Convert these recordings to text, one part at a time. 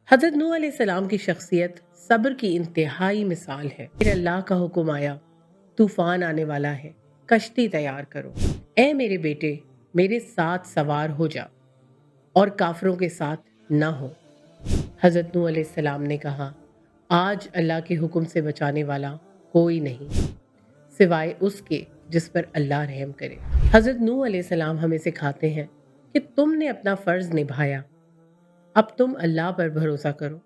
हज़रत नूह अलैहिस्सलाम की शख्सियत सब्र की इंतहाई मिसाल है। फिर अल्लाह का हुक्म आया, तूफान आने वाला है, कश्ती तैयार करो। ए मेरे बेटे, मेरे साथ सवार हो जा और काफिरों के साथ न हो। हज़रत नूह अलैहिस्सलाम ने कहा, आज अल्लाह के हुक्म से बचाने वाला कोई नहीं सिवाय उसके जिस पर अल्लाह रहम करे। हज़रत नूह अलैहिस्सलाम हमें सिखाते हैं कि तुमने अपना फ़र्ज़ निभाया, अब तुम अल्लाह पर भरोसा करो।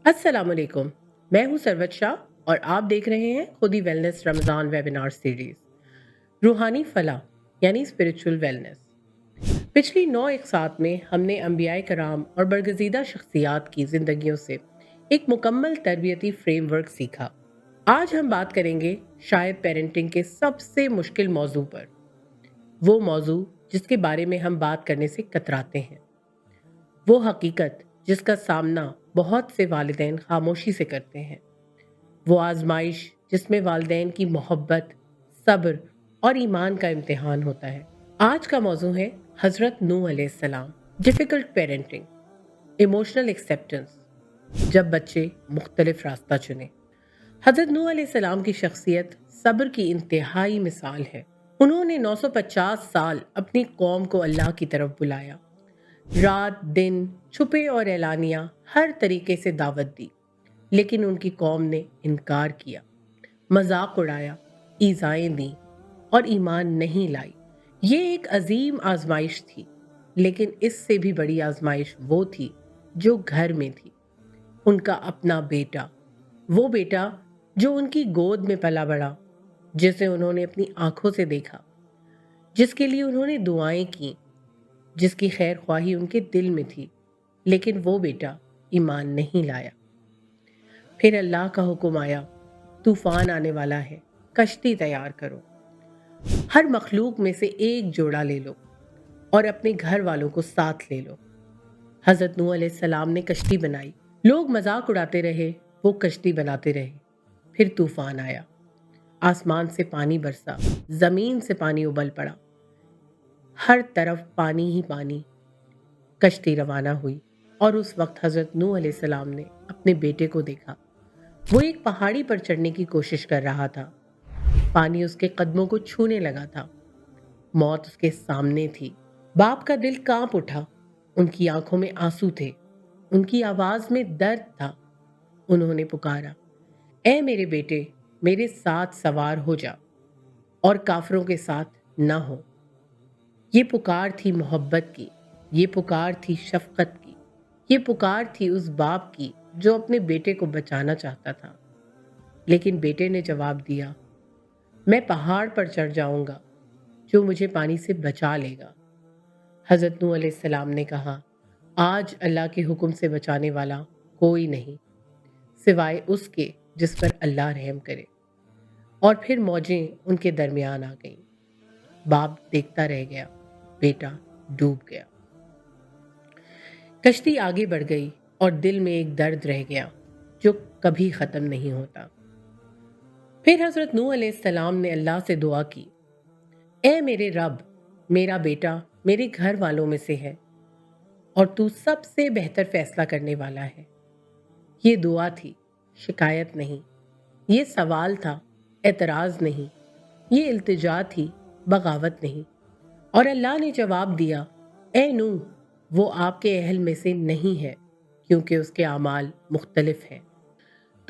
अस्सलाम वालेकुम, मैं हूँ सरवत शाह और आप देख रहे हैं खुदी वेलनेस रमज़ान वेबिनार सीरीज़ रूहानी फलाह यानी स्पिरिचुअल वेलनेस। पिछली 9 इक़सात में हमने अंबियाए कराम और बरगज़ीदा शख्सियात की ज़िंदगियों से एक मुकम्मल तरबियती फ्रेमवर्क सीखा। आज हम बात करेंगे शायद पेरेंटिंग के सबसे मुश्किल मौजू पर, वो मौजू जिसके बारे में हम बात करने से कतराते हैं, वो हकीकत जिसका सामना बहुत से वालिदैन खामोशी से करते हैं, वो आजमाइश जिसमें वालिदैन की मोहब्बत, सब्र और ईमान का इम्तिहान होता है। आज का मौजू है हज़रत नूह अलैहिस्सलाम, डिफ़िकल्ट पेरेंटिंग, इमोशनल एक्सेप्टेंस, जब बच्चे मुख्तलिफ रास्ता चुने। हज़रत नूह अलैहिस्सलाम की शख्सियत सब्र की इंतहाई मिसाल है। उन्होंने 950 साल अपनी कौम को अल्लाह की तरफ बुलाया, रात दिन छुपे और एलानिया हर तरीके से दावत दी, लेकिन उनकी कौम ने इनकार किया, मजाक उड़ाया, ईज़ाएं दी और ईमान नहीं लाई। ये एक अजीम आजमाइश थी, लेकिन इससे भी बड़ी आजमाइश वो थी जो घर में थी। उनका अपना बेटा, वो बेटा जो उनकी गोद में पला बड़ा, जिसे उन्होंने अपनी आंखों से देखा, जिसके लिए उन्होंने दुआएं की, जिसकी खैर ख्वाही उनके दिल में थी, लेकिन वो बेटा ईमान नहीं लाया। फिर अल्लाह का हुक्म आया, तूफान आने वाला है, कश्ती तैयार करो। हर मखलूक में से एक जोड़ा ले लो और अपने घर वालों को साथ ले लो। हज़रत नूह अलैहिस्सलाम ने कश्ती बनाई, लोग मजाक उड़ाते रहे, वो कश्ती बनाते रहे। फिर तूफान आया, आसमान से पानी बरसा, जमीन से पानी उबल पड़ा, हर तरफ पानी ही पानी। कश्ती रवाना हुई और उस वक्त हज़रत नूह अलैहिस्सलाम ने अपने बेटे को देखा। वो एक पहाड़ी पर चढ़ने की कोशिश कर रहा था, पानी उसके कदमों को छूने लगा था, मौत उसके सामने थी। बाप का दिल कांप उठा, उनकी आंखों में आंसू थे, उनकी आवाज में दर्द था। उन्होंने पुकारा, ए मेरे बेटे, मेरे साथ सवार हो जा और काफिरों के साथ न हो। ये पुकार थी मोहब्बत की, ये पुकार थी शफकत की, ये पुकार थी उस बाप की जो अपने बेटे को बचाना चाहता था। लेकिन बेटे ने जवाब दिया, मैं पहाड़ पर चढ़ जाऊंगा, जो मुझे पानी से बचा लेगा। हज़रत नूह अलैहिस्सलाम ने कहा, आज अल्लाह के हुक्म से बचाने वाला कोई नहीं सिवाय उसके जिस पर अल्लाह रहम करे। और फिर मौजें उनके दरमियान आ गईं। बाप देखता रह गया, बेटा डूब गया। कश्ती आगे बढ़ गई और दिल में एक दर्द रह गया जो कभी ख़त्म नहीं होता। फिर हज़रत नूह अलैहिस्सलाम ने अल्लाह से दुआ की, ए मेरे रब, मेरा बेटा मेरे घर वालों में से है और तू सबसे बेहतर फैसला करने वाला है। ये दुआ थी, शिकायत नहीं। ये सवाल था, एतराज़ नहीं। ये इल्तिजा थी, बगावत नहीं। और अल्लाह ने जवाब दिया, ए नूह, वो आपके अहल में से नहीं है, क्योंकि उसके आमाल मुख्तलिफ हैं।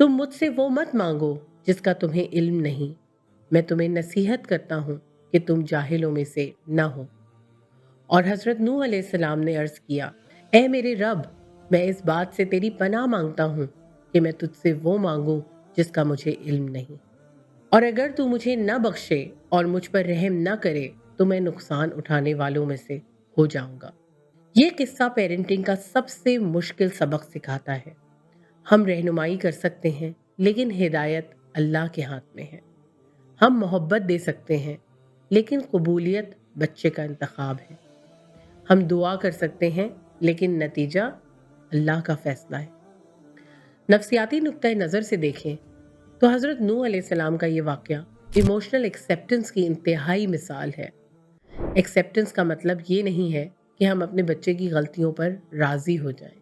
तुम मुझसे वो मत मांगो जिसका तुम्हें इल्म नहीं। मैं तुम्हें नसीहत करता हूँ कि तुम जाहिलों में से न हो। और हज़रत नूह अलैहिस्सलाम ने अर्ज़ किया, ए मेरे रब, मैं इस बात से तेरी पनाह मांगता हूँ कि मैं तुझसे वो मांगूँ जिसका मुझे इल्म नहीं, और अगर तू मुझे न बख्शे और मुझ पर रहम न करे तो मैं नुकसान उठाने वालों में से हो जाऊंगा। ये किस्सा पेरेंटिंग का सबसे मुश्किल सबक सिखाता है। हम रहनुमाई कर सकते हैं, लेकिन हिदायत अल्लाह के हाथ में है। हम मोहब्बत दे सकते हैं, लेकिन कबूलियत बच्चे का इंतखाब है। हम दुआ कर सकते हैं, लेकिन नतीजा अल्लाह का फैसला है। नफ्सियाती नुक्ता नज़र से देखें तो हज़रत नूह अलैहिस्सलाम का ये वाक़या इमोशनल एक्सेप्टेंस की इंतहाई मिसाल है। एक्सेप्टेंस का मतलब ये नहीं है कि हम अपने बच्चे की गलतियों पर राज़ी हो जाएं।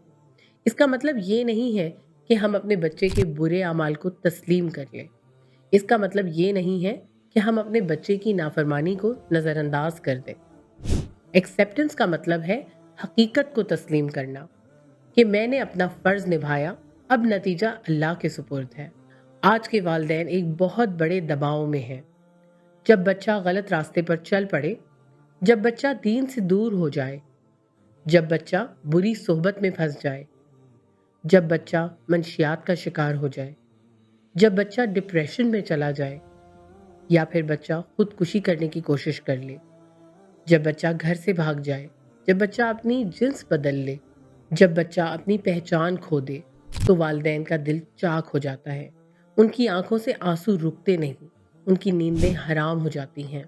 इसका मतलब ये नहीं है कि हम अपने बच्चे के बुरे अमाल को तस्लीम कर लें। इसका मतलब ये नहीं है कि हम अपने बच्चे की नाफरमानी को नज़रअंदाज कर दें। एक्सेप्टेंस का मतलब है हकीकत को तस्लीम करना कि मैंने अपना फ़र्ज़ निभाया, अब नतीजा अल्लाह के सुपुर्द है। आज के वालिदैन एक बहुत बड़े दबाव में हैं। जब बच्चा गलत रास्ते पर चल पड़े, जब बच्चा दीन से दूर हो जाए, जब बच्चा बुरी सोहबत में फंस जाए, जब बच्चा मंशियात का शिकार हो जाए, जब बच्चा डिप्रेशन में चला जाए, या फिर बच्चा खुदकुशी करने की कोशिश कर ले, जब बच्चा घर से भाग जाए, जब बच्चा अपनी जिन्स बदल ले, जब बच्चा अपनी पहचान खो दे, तो वालिदैन का दिल चाक हो जाता है। उनकी आंखों से आंसू रुकते नहीं, उनकी नींदें हराम हो जाती हैं,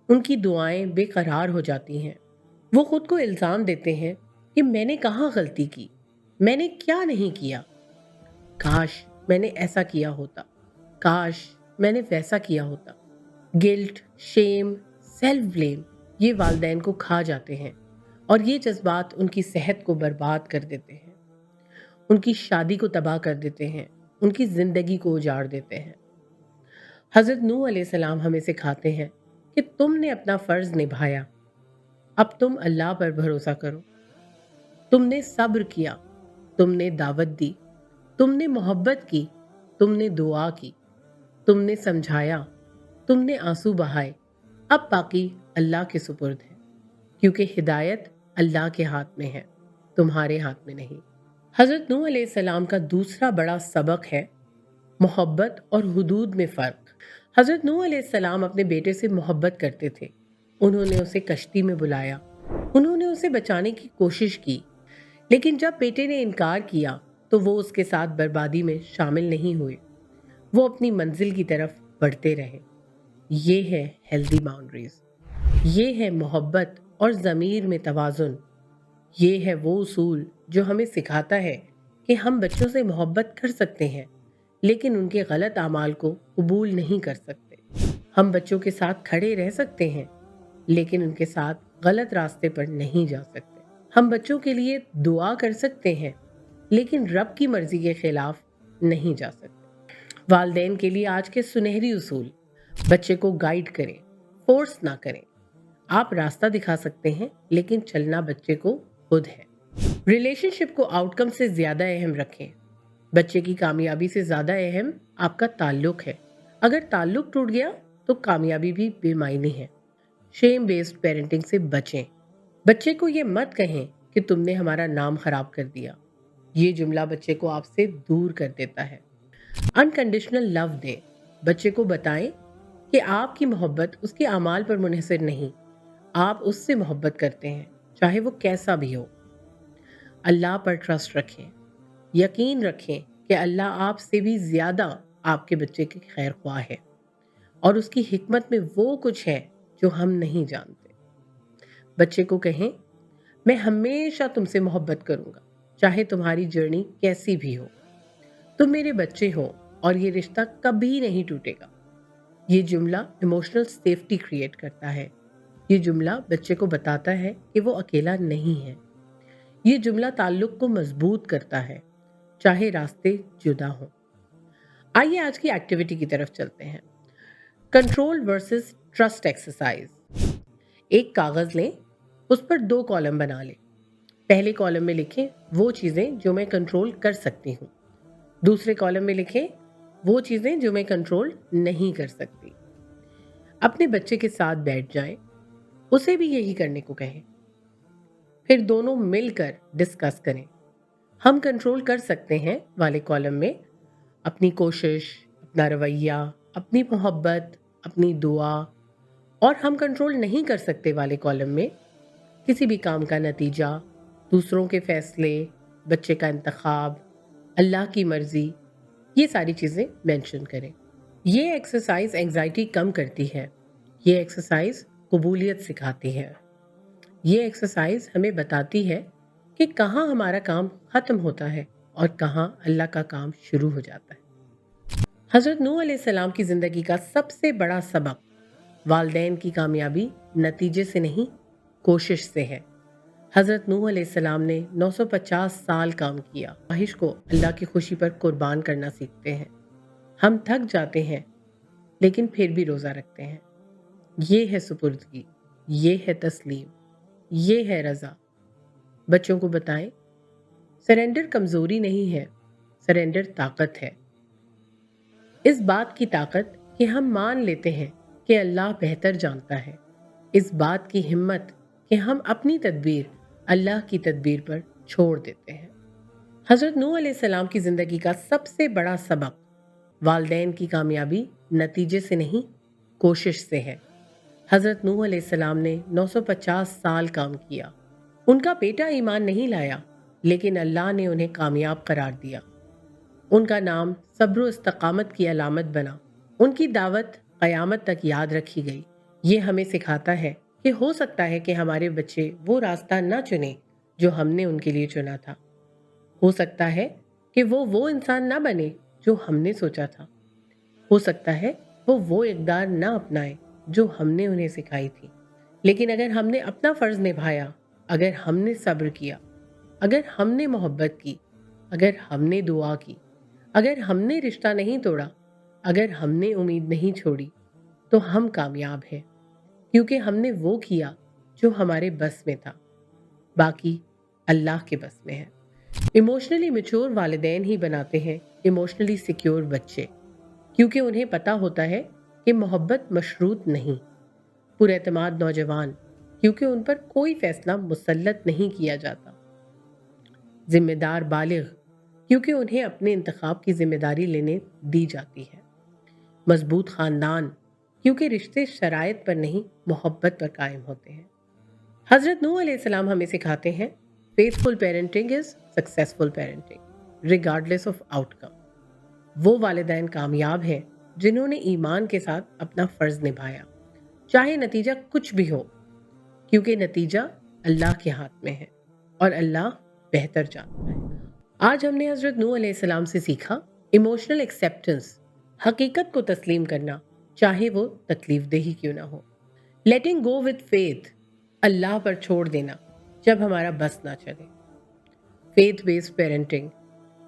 उनकी दुआएं बेकरार हो जाती हैं। वो खुद को इल्ज़ाम देते हैं कि मैंने कहाँ गलती की, मैंने क्या नहीं किया, काश मैंने ऐसा किया होता, काश मैंने वैसा किया होता। गिल्ट, शेम, सेल्फ ब्लेम ये वालिदैन को खा जाते हैं और ये जज्बात उनकी सेहत को बर्बाद कर देते हैं, उनकी शादी को तबाह कर देते हैं, उनकी ज़िंदगी को उजाड़ देते हैं। हज़रत नूह अलैहिस्सलाम हमें सिखाते हैं कि तुमने अपना फ़र्ज़ निभाया, अब तुम अल्लाह पर भरोसा करो। तुमने सब्र किया, तुमने दावत दी, तुमने मोहब्बत की, तुमने दुआ की, तुमने समझाया, तुमने आंसू बहाए। अब बाकी अल्लाह के सुपुर्द है, क्योंकि हिदायत अल्लाह के हाथ में है, तुम्हारे हाथ में नहीं। हज़रत नूह अलैहिस्सलाम का दूसरा बड़ा सबक है मोहब्बत और हुदूद में फ़र्क। हज़रत नूह अलैहिस्सलाम अपने बेटे से मोहब्बत करते थे। उन्होंने उसे कश्ती में बुलाया, उन्होंने उसे बचाने की कोशिश की, लेकिन जब बेटे ने इनकार किया तो वो उसके साथ बर्बादी में शामिल नहीं हुए। वो अपनी मंजिल की तरफ बढ़ते रहे। ये है हेल्दी बाउंड्रीज, ये है मोहब्बत और ज़मीर में तवाज़ुन। ये है वो उसूल जो हमें सिखाता है कि हम बच्चों से मोहब्बत कर सकते हैं, लेकिन उनके गलत आमाल को कबूल नहीं कर सकते। हम बच्चों के साथ खड़े रह सकते हैं, लेकिन उनके साथ गलत रास्ते पर नहीं जा सकते। हम बच्चों के लिए दुआ कर सकते हैं, लेकिन रब की मर्जी के खिलाफ नहीं जा सकते। वालिदैन के लिए आज के सुनहरी उसूल: बच्चे को गाइड करें, फोर्स ना करें। आप रास्ता दिखा सकते हैं, लेकिन चलना बच्चे को खुद है। रिलेशनशिप को आउटकम से ज्यादा अहम रखें। बच्चे की कामयाबी से ज्यादा अहम आपका ताल्लुक है। अगर ताल्लुक टूट गया तो कामयाबी भी बेमायने है। शेम बेस्ड पेरेंटिंग से बचें। बच्चे को ये मत कहें कि तुमने हमारा नाम खराब कर दिया। ये जुमला बच्चे को आपसे दूर कर देता है। अनकंडीशनल लव दें। बच्चे को बताएं कि आपकी मोहब्बत उसके अमाल पर मुनहसर नहीं, आप उससे मोहब्बत करते हैं, चाहे वो कैसा भी हो। अल्लाह पर ट्रस्ट रखें। यकीन रखें कि अल्लाह आपसे भी ज़्यादा आपके बच्चे के खैर ख्वाह है और उसकी हिकमत में वो कुछ है जो हम नहीं जानते। बच्चे को कहें, मैं हमेशा तुमसे मोहब्बत करूँगा, चाहे तुम्हारी जर्नी कैसी भी हो। तुम मेरे बच्चे हो और ये रिश्ता कभी नहीं टूटेगा। ये जुमला इमोशनल सेफ्टी क्रिएट करता है। ये जुमला बच्चे को बताता है कि वो अकेला नहीं है। ये जुमला ताल्लुक को मजबूत करता है, चाहे रास्ते जुदा हों। आइए आज की एक्टिविटी की तरफ चलते हैं। Control versus trust exercise. एक कागज़ लें, उस पर 2 कॉलम बना लें। पहले कॉलम में लिखें वो चीज़ें जो मैं कंट्रोल कर सकती हूँ। दूसरे कॉलम में लिखें वो चीज़ें जो मैं कंट्रोल नहीं कर सकती। अपने बच्चे के साथ बैठ जाएं, उसे भी यही करने को कहें। फिर दोनों मिलकर डिस्कस करें। हम कंट्रोल कर सकते हैं वाले कॉलम में अपनी कोशिश, अपना रवैया, अपनी मोहब्बत, अपनी दुआ, और हम कंट्रोल नहीं कर सकते वाले कॉलम में किसी भी काम का नतीजा, दूसरों के फैसले, बच्चे का इंतखाब, अल्लाह की मर्जी, ये सारी चीज़ें मेंशन करें। ये एक्सरसाइज एंग्जाइटी कम करती है। ये एक्सरसाइज कबूलियत सिखाती है। ये एक्सरसाइज हमें बताती है कि कहाँ हमारा काम ख़त्म होता है और कहाँ अल्लाह का काम शुरू हो जाता है। हज़रत नूह अलैहिस्सलाम की ज़िंदगी का सबसे बड़ा सबक वालिदैन की कामयाबी नतीजे से नहीं, कोशिश से है। حضرت نوح علیہ السلام نے 950 سال کام کیا، خواہش کو اللہ کی خوشی پر قربان کرنا سیکھتے ہیں۔ ہم تھک جاتے ہیں لیکن پھر بھی روزہ رکھتے ہیں۔ یہ ہے سپردگی، یہ ہے تسلیم، یہ ہے رضا۔ بچوں کو بتائیں سرنڈر کمزوری نہیں ہے، سرنڈر طاقت ہے۔ اس بات کی طاقت کہ ہم مان لیتے ہیں کہ اللہ بہتر جانتا ہے، اس بات کی ہمت کہ ہم اپنی تدبیر اللہ کی تدبیر پر چھوڑ دیتے ہیں۔ حضرت نوح علیہ السلام کی زندگی کا سب سے بڑا سبق والدین کی کامیابی نتیجے سے نہیں، کوشش سے ہے۔ حضرت نوح علیہ السلام نے 950 سال کام کیا۔ ان کا بیٹا ایمان نہیں لایا، لیکن اللہ نے انہیں کامیاب قرار دیا۔ ان کا نام صبر و استقامت کی علامت بنا۔ ان کی دعوت قیامت تک یاد رکھی گئی۔ یہ ہمیں سکھاتا ہے کہ ہو سکتا ہے کہ ہمارے بچے وہ راستہ نہ چنیں جو ہم نے ان کے لیے چنا تھا۔ ہو سکتا ہے کہ وہ انسان نہ بنے جو ہم نے سوچا تھا۔ ہو سکتا ہے وہ اقدار نہ اپنائے جو ہم نے انہیں سکھائی تھی۔ لیکن اگر ہم نے اپنا فرض نبھایا، اگر ہم نے صبر کیا، اگر ہم نے محبت کی، اگر ہم نے دعا کی، اگر ہم نے رشتہ نہیں توڑا، اگر ہم نے امید نہیں چھوڑی، تو ہم کامیاب ہیں، کیونکہ ہم نے وہ کیا جو ہمارے بس میں تھا، باقی اللہ کے بس میں ہے۔ ایموشنلی میچور والدین ہی بناتے ہیں ایموشنلی سیکیور بچے، کیونکہ انہیں پتہ ہوتا ہے کہ محبت مشروط نہیں۔ پر اعتماد نوجوان، کیونکہ ان پر کوئی فیصلہ مسلط نہیں کیا جاتا۔ ذمہ دار بالغ، کیونکہ انہیں اپنے انتخاب کی ذمہ داری لینے دی جاتی ہے۔ مضبوط خاندان، کیونکہ رشتے شرائط پر نہیں محبت پر قائم ہوتے ہیں۔ حضرت نوح علیہ السلام ہمیں سکھاتے ہیں faithful parenting is successful parenting regardless of آؤٹ کم۔ وہ والدین کامیاب ہیں جنہوں نے ایمان کے ساتھ اپنا فرض نبھایا، چاہے نتیجہ کچھ بھی ہو، کیونکہ نتیجہ اللہ کے ہاتھ میں ہے اور اللہ بہتر جانتا ہے۔ آج ہم نے حضرت نوح علیہ السلام سے سیکھا ایموشنل ایکسیپٹنس، حقیقت کو تسلیم کرنا چاہے وہ تکلیف دہ ہی کیوں نہ ہو۔ لیٹنگ گو وتھ فیتھ، اللہ پر چھوڑ دینا جب ہمارا بس نہ چلے۔ فیتھ بیسڈ پیرنٹنگ،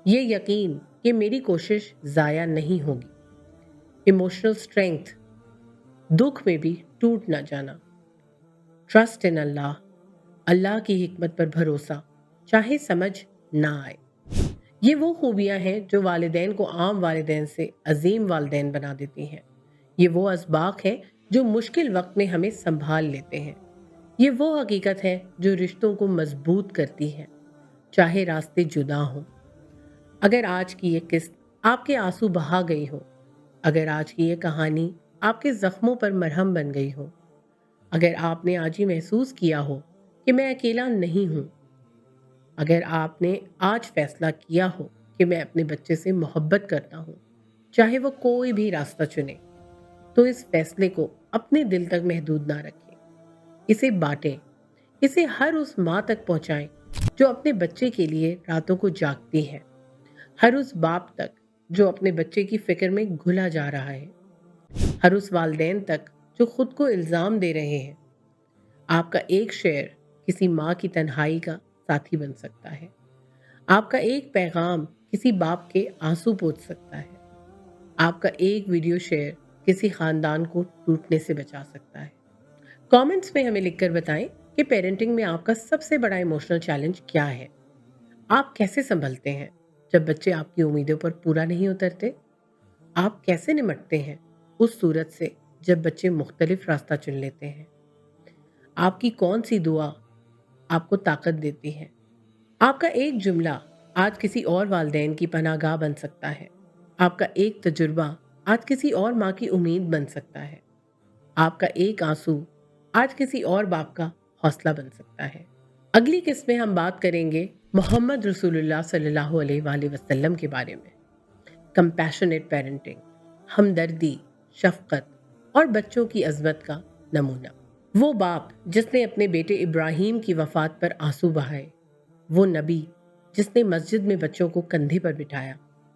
یہ یقین کہ میری کوشش ضائع نہیں ہوگی۔ ایموشنل اسٹرینتھ، دکھ میں بھی ٹوٹ نہ جانا۔ ٹرسٹ ان اللہ، اللہ کی حکمت پر بھروسہ چاہے سمجھ نہ آئے۔ یہ وہ خوبیاں ہیں جو والدین کو عام والدین سے عظیم والدین بنا دیتی ہیں۔ یہ وہ اسباق ہے جو مشکل وقت میں ہمیں سنبھال لیتے ہیں۔ یہ وہ حقیقت ہے جو رشتوں کو مضبوط کرتی ہے، چاہے راستے جدا ہوں۔ اگر آج کی یہ قسط آپ کے آنسو بہا گئی ہو، اگر آج کی یہ کہانی آپ کے زخموں پر مرہم بن گئی ہو، اگر آپ نے آج ہی محسوس کیا ہو کہ میں اکیلا نہیں ہوں، اگر آپ نے آج فیصلہ کیا ہو کہ میں اپنے بچے سے محبت کرتا ہوں، چاہے وہ کوئی بھی راستہ چنے، تو اس فیصلے کو اپنے دل تک محدود نہ رکھیں، اسے بانٹیں، اسے ہر اس ماں تک پہنچائیں جو اپنے بچے کے لیے راتوں کو جاگتی ہے، ہر اس باپ تک جو اپنے بچے کی فکر میں گھلا جا رہا ہے، ہر اس والدین تک جو خود کو الزام دے رہے ہیں۔ آپ کا ایک شیئر کسی ماں کی تنہائی کا ساتھی بن سکتا ہے۔ آپ کا ایک پیغام کسی باپ کے آنسو پوچھ سکتا ہے۔ آپ کا ایک ویڈیو شیئر کسی خاندان کو ٹوٹنے سے بچا سکتا ہے۔ کامنٹس میں ہمیں لکھ کر بتائیں کہ پیرنٹنگ میں آپ کا سب سے بڑا ایموشنل چیلنج کیا ہے۔ آپ کیسے سنبھلتے ہیں جب بچے آپ کی امیدوں پر پورا نہیں اترتے؟ آپ کیسے نمٹتے ہیں اس صورت سے جب بچے مختلف راستہ چن لیتے ہیں؟ آپ کی کون سی دعا آپ کو طاقت دیتی ہے؟ آپ کا ایک جملہ آج کسی اور والدین کی پناہ گاہ بن سکتا ہے۔ آپ کا ایک تجربہ آج کسی اور ماں کی امید بن سکتا ہے۔ آپ کا ایک آنسو آج کسی اور باپ کا حوصلہ بن سکتا ہے۔ اگلی قسط میں ہم بات کریں گے محمد رسول اللہ صلی اللہ علیہ وآلہ وسلم کے بارے میں۔ کمپیشنیٹ پیرنٹنگ، ہمدردی، شفقت اور بچوں کی عظمت کا نمونہ۔ وہ باپ جس نے اپنے بیٹے ابراہیم کی وفات پر آنسو بہائے، وہ نبی جس نے مسجد میں بچوں کو کندھے پر بٹھایا،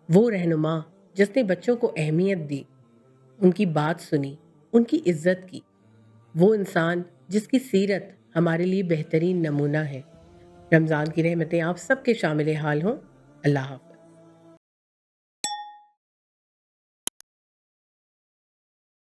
وہ رہنما جس نے بچوں کو اہمیت دی، ان کی بات سنی، ان کی عزت کی، وہ انسان جس کی سیرت ہمارے لیے بہترین نمونہ ہے۔ رمضان کی رحمتیں آپ سب کے شامل حال ہوں۔ اللہ حافظ۔